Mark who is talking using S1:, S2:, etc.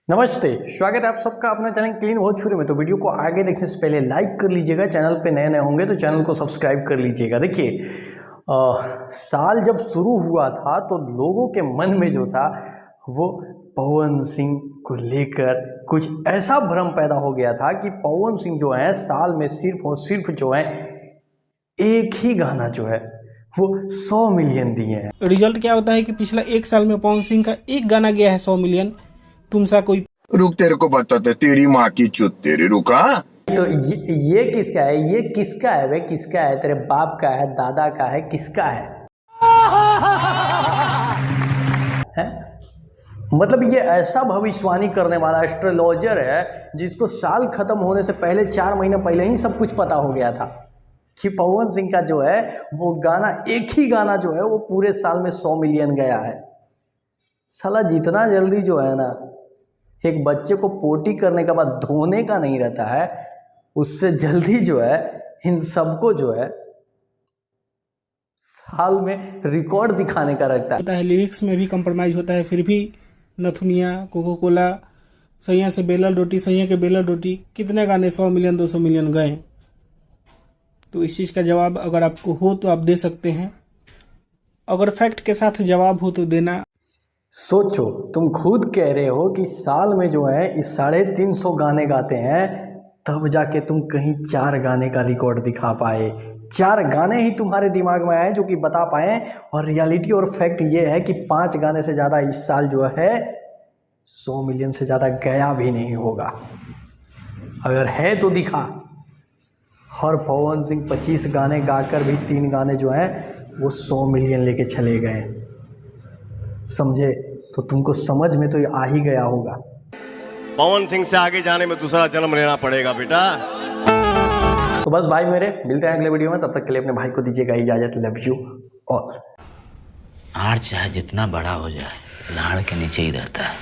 S1: नमस्ते, स्वागत है आप सबका अपना चैनल क्लीन भोजपुरी में। तो वीडियो को आगे देखने से पहले लाइक कर लीजिएगा, चैनल पे नए नए होंगे तो चैनल को सब्सक्राइब कर लीजिएगा। देखिए साल जब शुरू हुआ था तो लोगों के मन में जो था वो पवन सिंह को लेकर कुछ ऐसा भ्रम पैदा हो गया था कि पवन सिंह जो है साल में सिर्फ और सिर्फ जो है एक ही गाना जो है वो 100 मिलियन दिए हैं।
S2: रिजल्ट क्या होता है कि पिछला एक साल में पवन सिंह का एक गाना गया है 100 मिलियन। तुमसा कोई
S3: रुक, तेरे को बताते तेरी माँ की चुत तेरी रुका।
S1: तो ये किसका है? ये किसका है बे? किसका है? तेरे बाप का है, दादा का है, किसका है? है? मतलब ये ऐसा भविष्यवाणी करने वाला एस्ट्रोलॉजर है जिसको साल खत्म होने से पहले 4 महीने पहले ही सब कुछ पता हो गया था कि पवन सिंह का जो है वो गाना, एक ही गाना जो है वो पूरे साल में 100 मिलियन गया है। साला जितना जल्दी जो है ना एक बच्चे को पोटी करने के बाद धोने का नहीं रहता है, उससे जल्दी जो है इन सबको जो है साल में रिकॉर्ड दिखाने का रहता
S2: है। लिरिक्स में भी कंप्रोमाइज होता है, फिर भी नथुनिया, कोको कोला, सैया से बेलल रोटी, सैया के बेलल रोटी, कितने गाने 100 मिलियन 200 मिलियन गए। तो इस चीज़ का जवाब अगर आपको हो तो आप दे सकते हैं, अगर फैक्ट के साथ जवाब हो तो देना।
S1: सोचो, तुम खुद कह रहे हो कि साल में जो है इस 350 गाने गाते हैं, तब जाके तुम कहीं 4 गाने का रिकॉर्ड दिखा पाए। 4 गाने ही तुम्हारे दिमाग में आए जो कि बता पाए, और रियलिटी और फैक्ट ये है कि 5 गाने से ज़्यादा इस साल जो है 100 मिलियन से ज़्यादा गया भी नहीं होगा। अगर है तो दिखा। और पवन सिंह 25 गाने गाकर भी 3 गाने जो हैं वो 100 मिलियन लेके चले गए, समझे? तो तुमको समझ में तो आ ही गया होगा।
S4: पवन सिंह से आगे जाने में दूसरा जन्म लेना पड़ेगा बेटा।
S1: तो बस भाई मेरे, मिलते हैं अगले वीडियो में, तब तक के लिए अपने भाई को दीजिएगा इजाजत। Love you all.
S5: आड़ चाहे जितना बड़ा हो जाए, लाड़ के नीचे ही रहता है।